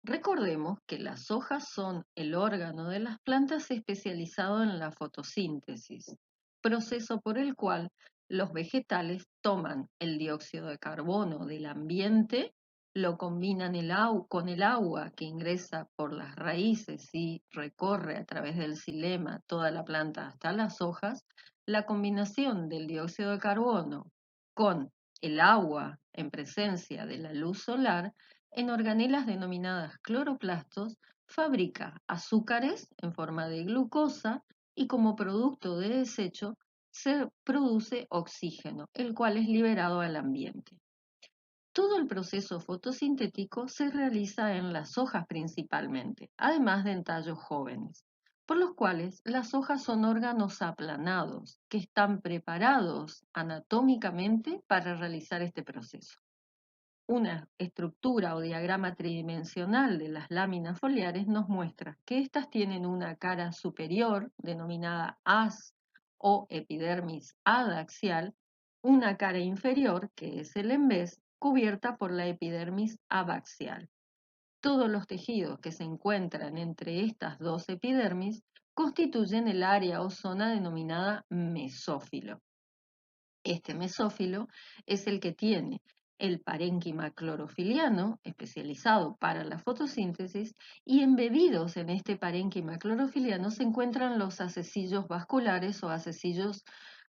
Recordemos que las hojas son el órgano de las plantas especializado en la fotosíntesis, proceso por el cual los vegetales toman el dióxido de carbono del ambiente, lo combinan con el agua que ingresa por las raíces y recorre a través del xilema toda la planta hasta las hojas. La combinación del dióxido de carbono con el agua en presencia de la luz solar en organelas denominadas cloroplastos, fabrica azúcares en forma de glucosa y como producto de desecho se produce oxígeno, el cual es liberado al ambiente. Todo el proceso fotosintético se realiza en las hojas principalmente, además de en tallos jóvenes, por los cuales las hojas son órganos aplanados que están preparados anatómicamente para realizar este proceso. Una estructura o diagrama tridimensional de las láminas foliares nos muestra que éstas tienen una cara superior denominada haz o epidermis adaxial, una cara inferior, que es el embés, cubierta por la epidermis abaxial. Todos los tejidos que se encuentran entre estas dos epidermis constituyen el área o zona denominada mesófilo. Este mesófilo es el que tiene el parénquima clorofiliano, especializado para la fotosíntesis, y embebidos en este parénquima clorofiliano se encuentran los acecillos vasculares o acecillos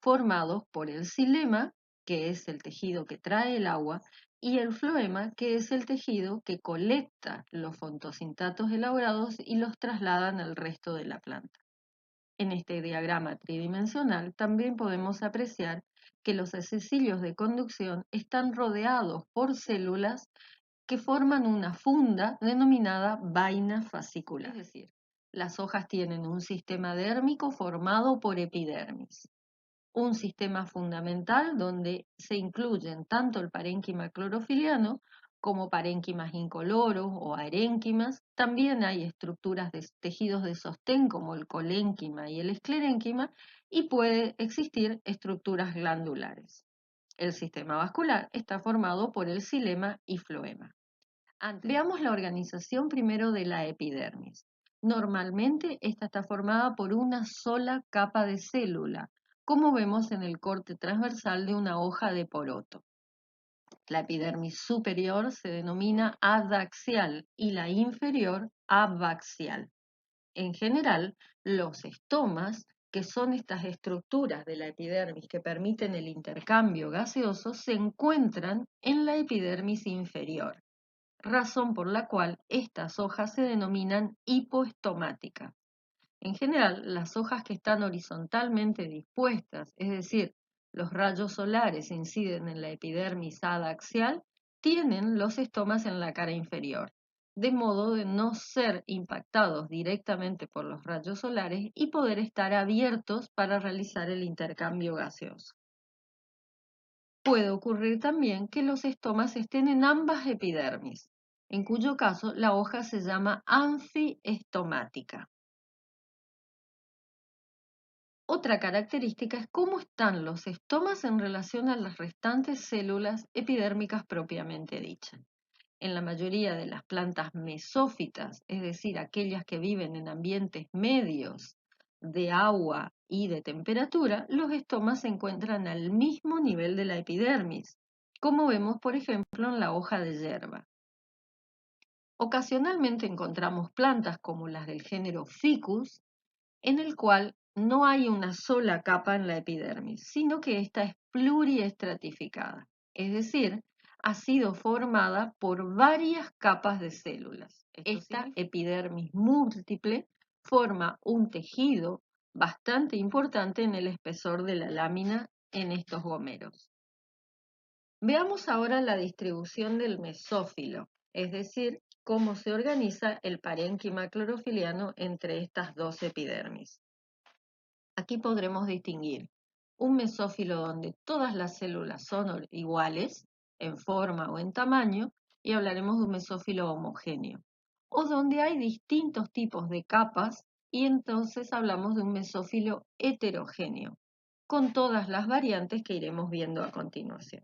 formados por el xilema, que es el tejido que trae el agua, y el floema, que es el tejido que colecta los fotosintatos elaborados y los trasladan al resto de la planta. En este diagrama tridimensional también podemos apreciar que los acecilios de conducción están rodeados por células que forman una funda denominada vaina fascicular. Es decir, las hojas tienen un sistema dérmico formado por epidermis, un sistema fundamental donde se incluyen tanto el parénquima clorofiliano como parénquimas incoloros o arénquimas. También hay estructuras de tejidos de sostén como el colénquima y el esclerénquima, y puede existir estructuras glandulares. El sistema vascular está formado por el xilema y floema. Veamos la organización primero de la epidermis. Normalmente esta está formada por una sola capa de célula, como vemos en el corte transversal de una hoja de poroto. La epidermis superior se denomina adaxial y la inferior abaxial. En general, los estomas, que son estas estructuras de la epidermis que permiten el intercambio gaseoso, se encuentran en la epidermis inferior, razón por la cual estas hojas se denominan hipoestomáticas. En general, las hojas que están horizontalmente dispuestas, es decir, los rayos solares inciden en la epidermis adaxial, tienen los estomas en la cara inferior, de modo de no ser impactados directamente por los rayos solares y poder estar abiertos para realizar el intercambio gaseoso. Puede ocurrir también que los estomas estén en ambas epidermis, en cuyo caso la hoja se llama anfiestomática. Otra característica es cómo están los estomas en relación a las restantes células epidérmicas propiamente dichas. En la mayoría de las plantas mesófitas, es decir, aquellas que viven en ambientes medios de agua y de temperatura, los estomas se encuentran al mismo nivel de la epidermis, como vemos, por ejemplo, en la hoja de yerba. Ocasionalmente encontramos plantas como las del género Ficus, en el cual no hay una sola capa en la epidermis, sino que esta es pluriestratificada, es decir, ha sido formada por varias capas de células. Esta epidermis múltiple forma un tejido bastante importante en el espesor de la lámina en estos gomeros. Veamos ahora la distribución del mesófilo, es decir, cómo se organiza el parénquima clorofiliano entre estas dos epidermis. Aquí podremos distinguir un mesófilo donde todas las células son iguales en forma o en tamaño, y hablaremos de un mesófilo homogéneo, o donde hay distintos tipos de capas, y entonces hablamos de un mesófilo heterogéneo, con todas las variantes que iremos viendo a continuación.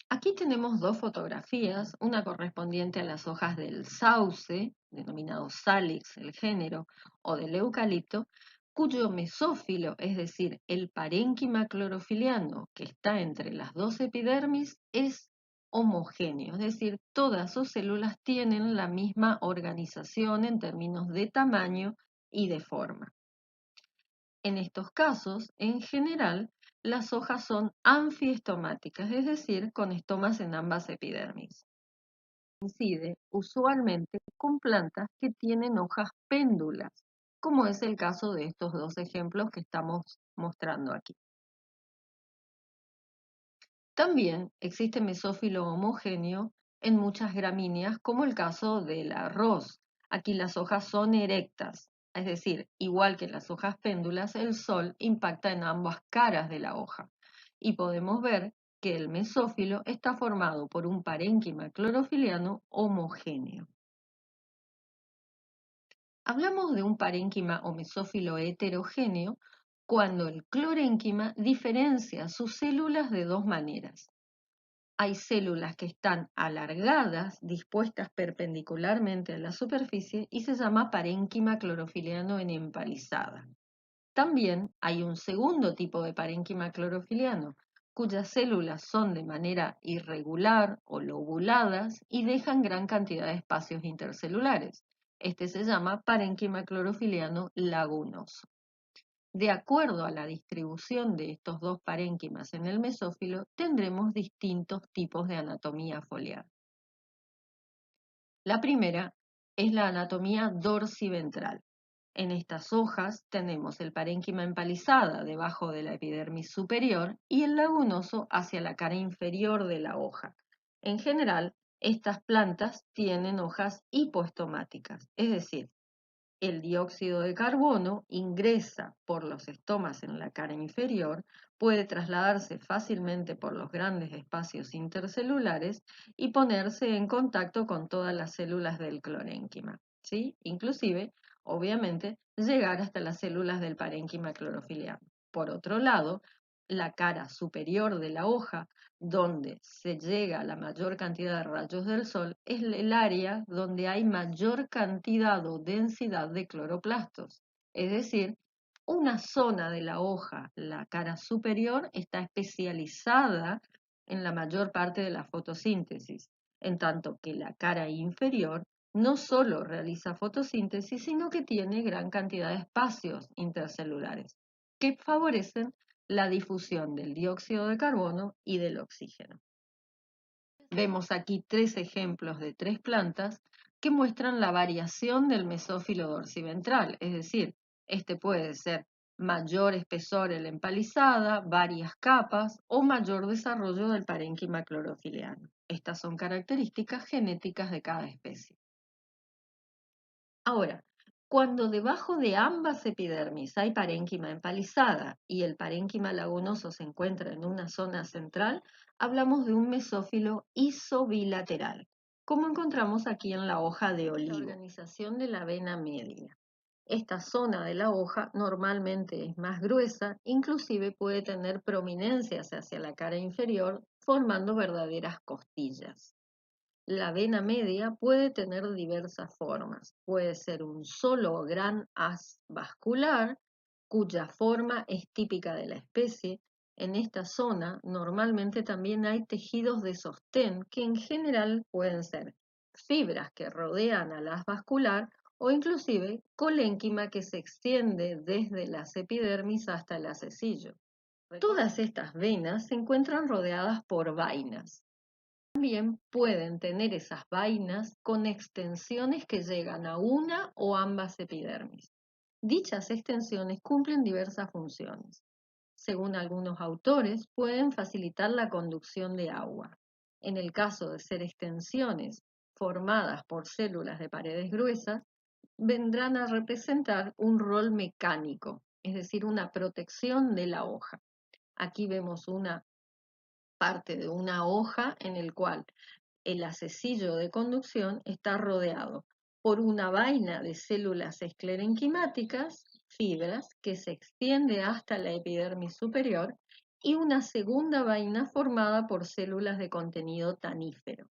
Aquí tenemos dos fotografías, una correspondiente a las hojas del sauce, denominado Salix, el género, o del eucalipto, cuyo mesófilo, es decir, el parénquima clorofiliano que está entre las dos epidermis, es homogéneo, es decir, todas sus células tienen la misma organización en términos de tamaño y de forma. En estos casos, en general, las hojas son anfiestomáticas, es decir, con estomas en ambas epidermis. Coincide usualmente con plantas que tienen hojas péndulas, como es el caso de estos dos ejemplos que estamos mostrando aquí. También existe mesófilo homogéneo en muchas gramíneas, como el caso del arroz. Aquí las hojas son erectas, es decir, igual que en las hojas péndulas, el sol impacta en ambas caras de la hoja. Y podemos ver que el mesófilo está formado por un parénquima clorofiliano homogéneo. Hablamos de un parénquima o mesófilo heterogéneo cuando el clorénquima diferencia sus células de dos maneras. Hay células que están alargadas, dispuestas perpendicularmente a la superficie y se llama parénquima clorofiliano en empalizada. También hay un segundo tipo de parénquima clorofiliano, cuyas células son de manera irregular o lobuladas y dejan gran cantidad de espacios intercelulares. Este se llama parénquima clorofiliano lagunoso. De acuerdo a la distribución de estos dos parénquimas en el mesófilo, tendremos distintos tipos de anatomía foliar. La primera es la anatomía dorsiventral. En estas hojas tenemos el parénquima empalizada debajo de la epidermis superior y el lagunoso hacia la cara inferior de la hoja. En general, estas plantas tienen hojas hipoestomáticas, es decir, el dióxido de carbono ingresa por los estomas en la cara inferior, puede trasladarse fácilmente por los grandes espacios intercelulares y ponerse en contacto con todas las células del clorénquima, ¿sí? Inclusive, obviamente, llegar hasta las células del parénquima clorofiliano. Por otro lado, la cara superior de la hoja, donde se llega a la mayor cantidad de rayos del sol, es el área donde hay mayor cantidad o densidad de cloroplastos. Es decir, una zona de la hoja, la cara superior, está especializada en la mayor parte de la fotosíntesis, en tanto que la cara inferior no solo realiza fotosíntesis, sino que tiene gran cantidad de espacios intercelulares que favorecen la difusión del dióxido de carbono y del oxígeno. Vemos aquí tres ejemplos de tres plantas que muestran la variación del mesófilo dorsiventral, es decir, este puede ser mayor espesor en la empalizada, varias capas o mayor desarrollo del parénquima clorofiliano. Estas son características genéticas de cada especie. Ahora, cuando debajo de ambas epidermis hay parénquima empalizada y el parénquima lagunoso se encuentra en una zona central, hablamos de un mesófilo isobilateral, como encontramos aquí en la hoja de olivo. La organización de la vena media. Esta zona de la hoja normalmente es más gruesa, inclusive puede tener prominencias hacia la cara inferior, formando verdaderas costillas. La vena media puede tener diversas formas. Puede ser un solo gran haz vascular, cuya forma es típica de la especie. En esta zona normalmente también hay tejidos de sostén que en general pueden ser fibras que rodean al haz vascular o inclusive colénquima que se extiende desde las epidermis hasta el acecillo. Todas estas venas se encuentran rodeadas por vainas. También pueden tener esas vainas con extensiones que llegan a una o ambas epidermis. Dichas extensiones cumplen diversas funciones. Según algunos autores, pueden facilitar la conducción de agua. En el caso de ser extensiones formadas por células de paredes gruesas, vendrán a representar un rol mecánico, es decir, una protección de la hoja. Aquí vemos una parte de una hoja en el cual el acecillo de conducción está rodeado por una vaina de células esclerenquimáticas, fibras, que se extiende hasta la epidermis superior y una segunda vaina formada por células de contenido tanífero.